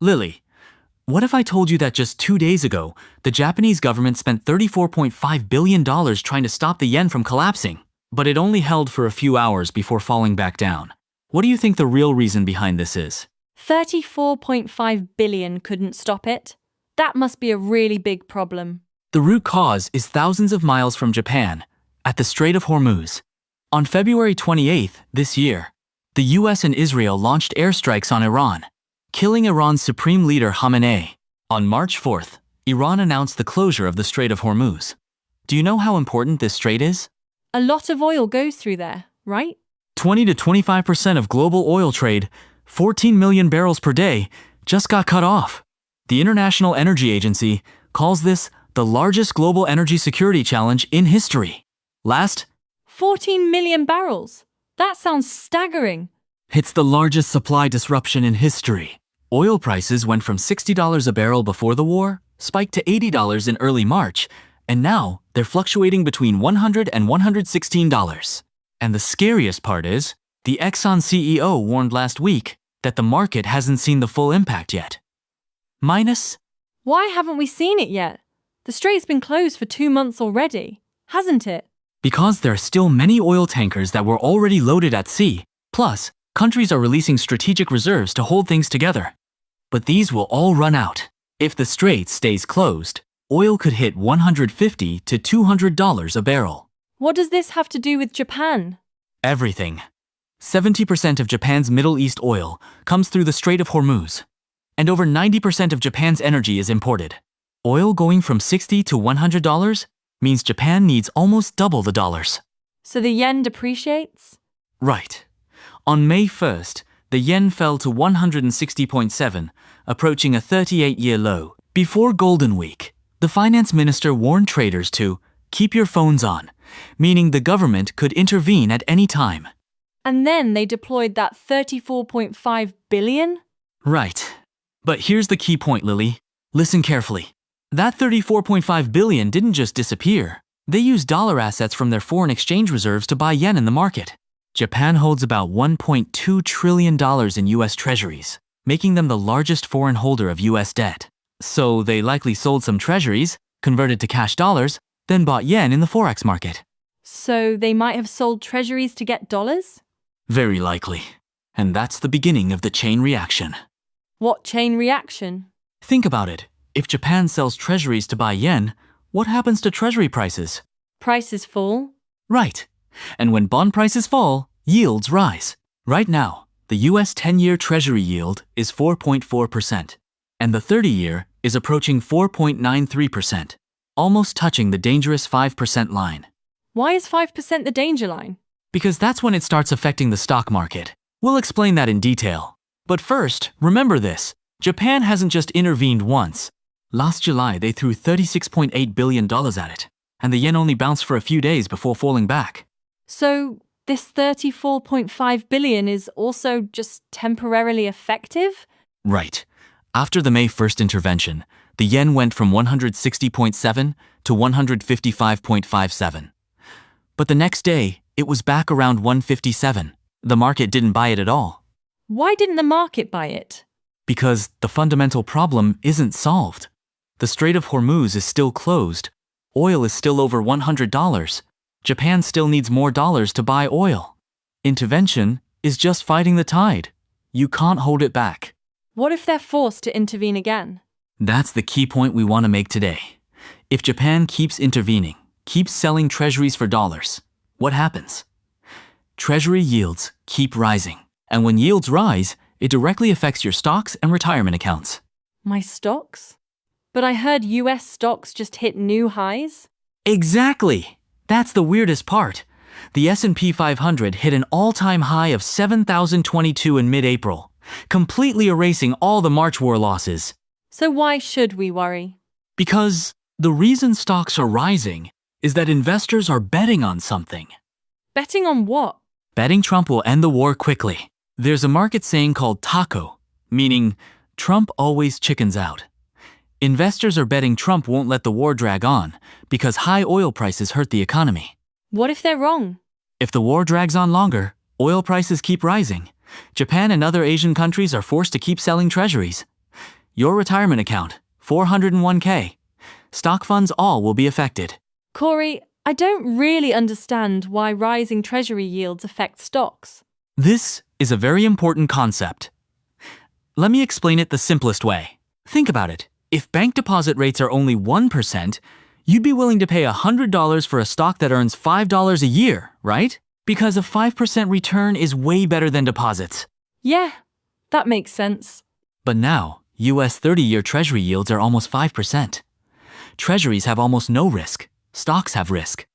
Lily, what if I told you that just 2 days ago, the Japanese government spent $34.5 billion trying to stop the yen from collapsing, but it only held for a few hours before falling back down? What do you think the real reason behind this is? 34.5 billion couldn't stop it. That must be a really big problem. The root cause is thousands of miles from Japan, at the Strait of Hormuz. On February 28th this year, the US and Israel launched airstrikes on Iran, killing Iran's supreme leader Khamenei. On March 4th, Iran announced the closure of the Strait of Hormuz. Do you know how important this strait is? A lot of oil goes through there, right? 20 to 25% of global oil trade, 14 million barrels per day, just got cut off. The International Energy Agency calls this the largest global energy security challenge in history. 14 million barrels. That sounds staggering. It's the largest supply disruption in history. Oil prices went from $60 a barrel before the war, spiked to $80 in early March, and now they're fluctuating between $100 and $116. And the scariest part is, the Exxon CEO warned last week that the market hasn't seen the full impact yet. Why haven't we seen it yet? The strait's been closed for 2 months already, hasn't it? Because there are still many oil tankers that were already loaded at sea. Plus, countries are releasing strategic reserves to hold things together. But these will all run out. If the strait stays closed, oil could hit $150 to $200 a barrel. What does this have to do with Japan? Everything. 70% of Japan's Middle East oil comes through the Strait of Hormuz, and over 90% of Japan's energy is imported. Oil going from $60 to $100 means Japan needs almost double the dollars. So the yen depreciates? Right. On May 1st, the yen fell to 160.7, approaching a 38-year low. Before Golden Week, the finance minister warned traders to keep your phones on, meaning the government could intervene at any time. And then they deployed that 34.5 billion? Right. But here's the key point, Lily. Listen carefully. That 34.5 billion didn't just disappear. They used dollar assets from their foreign exchange reserves to buy yen in the market. Japan holds about $1.2 trillion in US treasuries, making them the largest foreign holder of US debt. So they likely sold some treasuries, converted to cash dollars, then bought yen in the forex market. So they might have sold treasuries to get dollars? Very likely. And that's the beginning of the chain reaction. What chain reaction? Think about it. If Japan sells treasuries to buy yen, what happens to treasury prices? Prices fall? Right. And when bond prices fall, yields rise. Right now, the US 10-year treasury yield is 4.4%, and the 30-year is approaching 4.93%, almost touching the dangerous 5% line. Why is 5% the danger line? Because that's when it starts affecting the stock market. We'll explain that in detail. But first, remember this. Japan hasn't just intervened once. Last July, they threw $36.8 billion at it, and the yen only bounced for a few days before falling back. So this 34.5 billion is also just temporarily effective? Right. After the May 1st intervention, the yen went from 160.7 to 155.57. But the next day, it was back around 157. The market didn't buy it at all. Why didn't the market buy it? Because the fundamental problem isn't solved. The Strait of Hormuz is still closed. Oil is still over $100. Japan still needs more dollars to buy oil. Intervention is just fighting the tide. You can't hold it back. What if they're forced to intervene again? That's the key point we want to make today. If Japan keeps intervening, keeps selling treasuries for dollars, what happens? Treasury yields keep rising. And when yields rise, it directly affects your stocks and retirement accounts. My stocks? But I heard US stocks just hit new highs? Exactly! That's the weirdest part. The S&P 500 hit an all-time high of 7,022 in mid-April, completely erasing all the March war losses. So why should we worry? Because the reason stocks are rising is that investors are betting on something. Betting on what? Betting Trump will end the war quickly. There's a market saying called taco, meaning Trump always chickens out. Investors are betting Trump won't let the war drag on because high oil prices hurt the economy. What if they're wrong? If the war drags on longer, oil prices keep rising. Japan and other Asian countries are forced to keep selling treasuries. Your retirement account, 401k. Stock funds all will be affected. Corey, I don't really understand why rising treasury yields affect stocks. This is a very important concept. Let me explain it the simplest way. Think about it. If bank deposit rates are only 1%, you'd be willing to pay $100 for a stock that earns $5 a year, right? Because a 5% return is way better than deposits. Yeah, that makes sense. But now, US 30-year Treasury yields are almost 5%. Treasuries have almost no risk. Stocks have risk.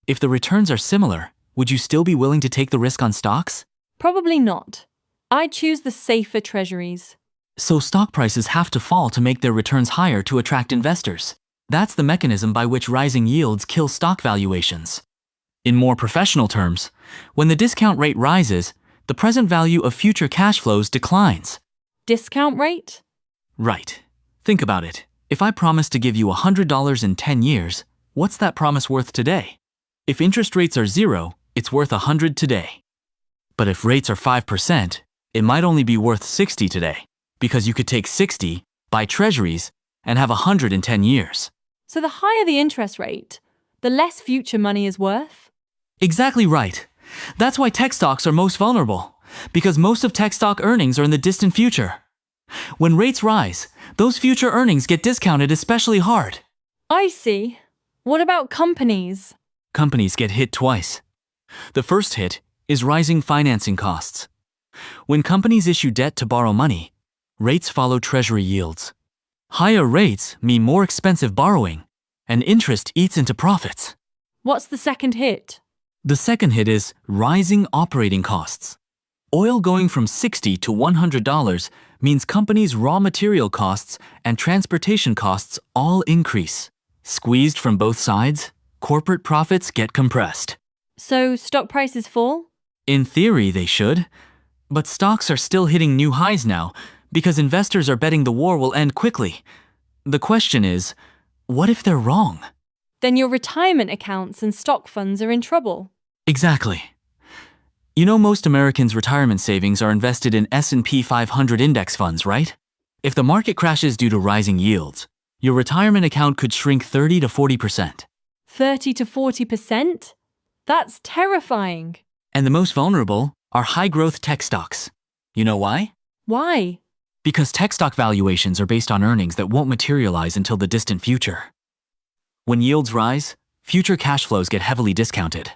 If the returns are similar, would you still be willing to take the risk on stocks? Probably not. I'd choose the safer treasuries. So stock prices have to fall to make their returns higher to attract investors. That's the mechanism by which rising yields kill stock valuations. In more professional terms, when the discount rate rises, the present value of future cash flows declines. Discount rate? Right. Think about it. If I promise to give you $100 in 10 years, what's that promise worth today? If interest rates are 0, it's worth $100 today. But if rates are 5%, it might only be worth $60 today, because you could take 60, buy treasuries, and have $100 in 10 years. So the higher the interest rate, the less future money is worth? Exactly right. That's why tech stocks are most vulnerable, because most of tech stock earnings are in the distant future. When rates rise, those future earnings get discounted especially hard. I see. What about companies? Companies get hit twice. The first hit is rising financing costs. When companies issue debt to borrow money, rates follow treasury yields. Higher rates mean more expensive borrowing, and interest eats into profits. What's the second hit? The second hit is rising operating costs. Oil going from $60 to $100 means companies' raw material costs and transportation costs all increase. Squeezed from both sides, corporate profits get compressed. So stock prices fall? In theory, they should. But stocks are still hitting new highs now because investors are betting the war will end quickly. The question is, what if they're wrong? Then your retirement accounts and stock funds are in trouble. Exactly. You know most Americans' retirement savings are invested in S&P 500 index funds, right? If the market crashes due to rising yields, your retirement account could shrink 30 to 40%. 30 to 40%? That's terrifying. And the most vulnerable are high-growth tech stocks. You know why? Why? Because tech stock valuations are based on earnings that won't materialize until the distant future. When yields rise, future cash flows get heavily discounted.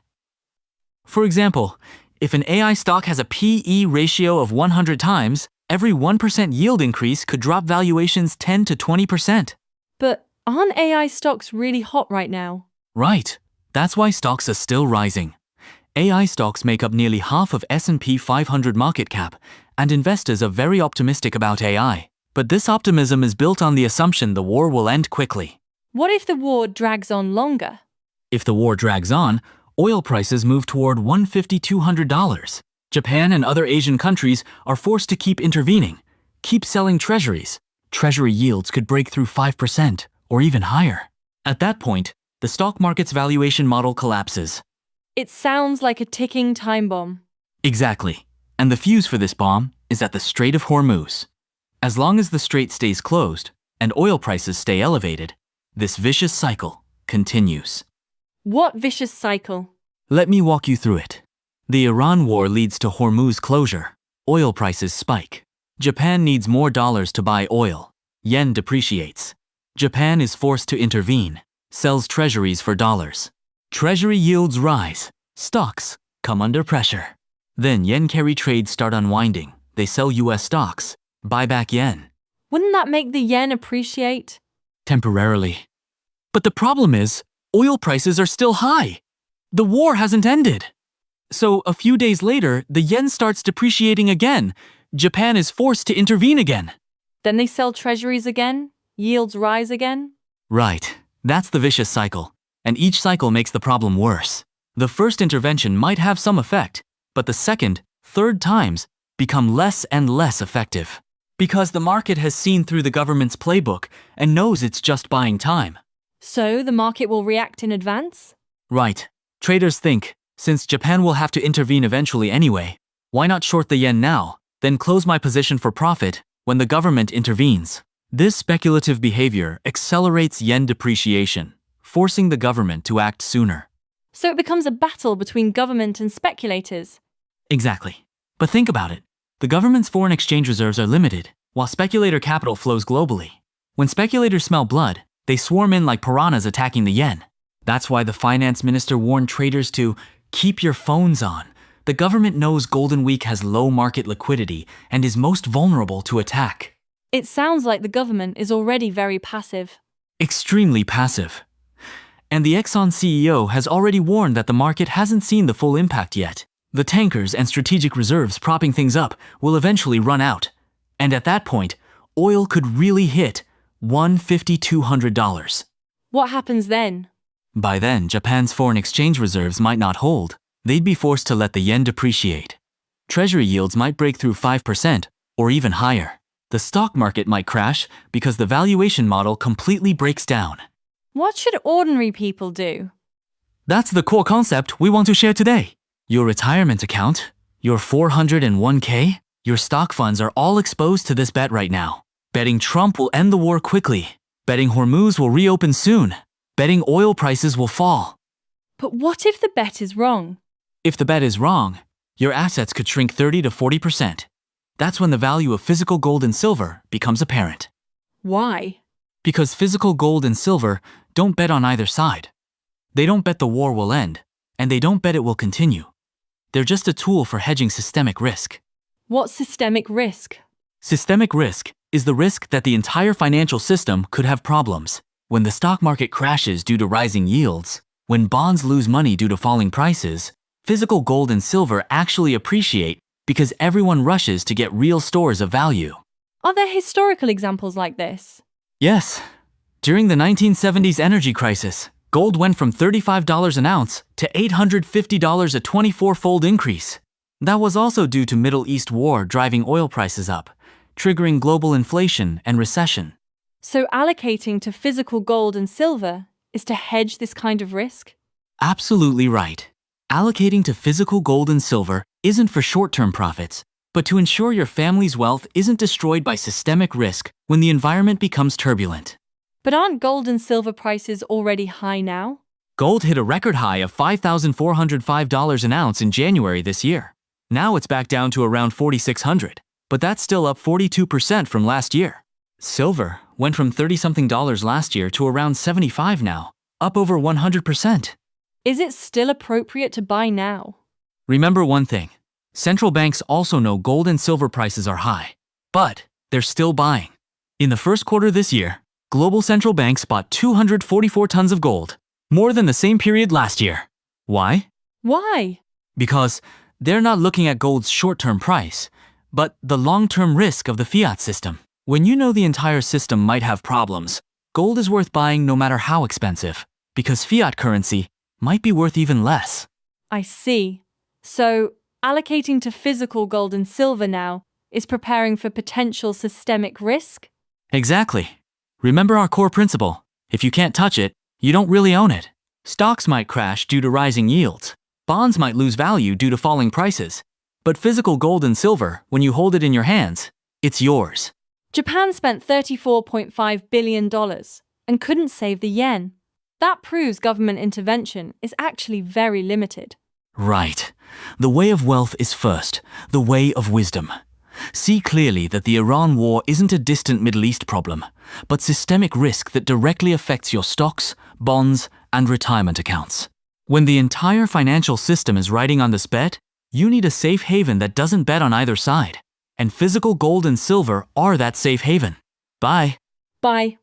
For example, if an AI stock has a P/E ratio of 100 times, every 1% yield increase could drop valuations 10 to 20%. But aren't AI stocks really hot right now? Right. That's why stocks are still rising. AI stocks make up nearly half of S&P 500 market cap, and investors are very optimistic about AI. But this optimism is built on the assumption the war will end quickly. What if the war drags on longer? If the war drags on, oil prices move toward $150, $200. Japan and other Asian countries are forced to keep intervening, keep selling treasuries. Treasury yields could break through 5% or even higher. At that point, the stock market's valuation model collapses. It sounds like a ticking time bomb. Exactly. And the fuse for this bomb is at the Strait of Hormuz. As long as the strait stays closed and oil prices stay elevated, this vicious cycle continues. What vicious cycle? Let me walk you through it. The Iran war leads to Hormuz closure. Oil prices spike. Japan needs more dollars to buy oil. Yen depreciates. Japan is forced to intervene, sells treasuries for dollars. Treasury yields rise. Stocks come under pressure. Then yen carry trades start unwinding. They sell US stocks, buy back yen. Wouldn't that make the yen appreciate? Temporarily. But the problem is, oil prices are still high. The war hasn't ended. So a few days later, the yen starts depreciating again. Japan is forced to intervene again. Then they sell treasuries again? Yields rise again? Right. That's the vicious cycle. And each cycle makes the problem worse. The first intervention might have some effect, but the second, third times become less and less effective. Because the market has seen through the government's playbook and knows it's just buying time. So the market will react in advance? Right. Traders think, since Japan will have to intervene eventually anyway, why not short the yen now, then close my position for profit when the government intervenes? This speculative behavior accelerates yen depreciation, forcing the government to act sooner. So it becomes a battle between government and speculators. Exactly. But think about it. The government's foreign exchange reserves are limited, while speculator capital flows globally. When speculators smell blood, they swarm in like piranhas attacking the yen. That's why the finance minister warned traders to keep your phones on. The government knows Golden Week has low market liquidity and is most vulnerable to attack. It sounds like the government is already very passive. Extremely passive. And the Exxon CEO has already warned that the market hasn't seen the full impact yet. The tankers and strategic reserves propping things up will eventually run out. And at that point, oil could really hit $150-200. What happens then? By then, Japan's foreign exchange reserves might not hold. They'd be forced to let the yen depreciate. Treasury yields might break through 5% or even higher. The stock market might crash because the valuation model completely breaks down. What should ordinary people do? That's the core concept we want to share today. Your retirement account, your 401k, your stock funds are all exposed to this bet right now. Betting Trump will end the war quickly. Betting Hormuz will reopen soon. Betting oil prices will fall. But what if the bet is wrong? If the bet is wrong, your assets could shrink 30 to 40%. That's when the value of physical gold and silver becomes apparent. Why? Because physical gold and silver don't bet on either side. They don't bet the war will end, and they don't bet it will continue. They're just a tool for hedging systemic risk. What's systemic risk? Systemic risk is the risk that the entire financial system could have problems. When the stock market crashes due to rising yields, when bonds lose money due to falling prices, physical gold and silver actually appreciate because everyone rushes to get real stores of value. Are there historical examples like this? Yes. During the 1970s energy crisis, gold went from $35 an ounce to $850, a 24-fold increase. That was also due to Middle East war driving oil prices up, triggering global inflation and recession. So allocating to physical gold and silver is to hedge this kind of risk? Absolutely right. Allocating to physical gold and silver isn't for short-term profits, but to ensure your family's wealth isn't destroyed by systemic risk when the environment becomes turbulent. But aren't gold and silver prices already high now? Gold hit a record high of $5,405 an ounce in January this year. Now it's back down to around $4,600, but that's still up 42% from last year. Silver went from $30-something last year to around $75 now, up over 100%. Is it still appropriate to buy now? Remember one thing. Central banks also know gold and silver prices are high, but they're still buying. In the first quarter this year, global central banks bought 244 tons of gold, more than the same period last year. Why? Why? Because they're not looking at gold's short-term price, but the long-term risk of the fiat system. When you know the entire system might have problems, gold is worth buying no matter how expensive, because fiat currency might be worth even less. I see. So, allocating to physical gold and silver now is preparing for potential systemic risk? Exactly. Remember our core principle. If you can't touch it, you don't really own it. Stocks might crash due to rising yields. Bonds might lose value due to falling prices. But physical gold and silver, when you hold it in your hands, it's yours. Japan spent $34.5 billion and couldn't save the yen. That proves government intervention is actually very limited. Right. The way of wealth is first, the way of wisdom. See clearly that the Iran war isn't a distant Middle East problem, but systemic risk that directly affects your stocks, bonds, and retirement accounts. When the entire financial system is riding on this bet, you need a safe haven that doesn't bet on either side. And physical gold and silver are that safe haven. Bye. Bye.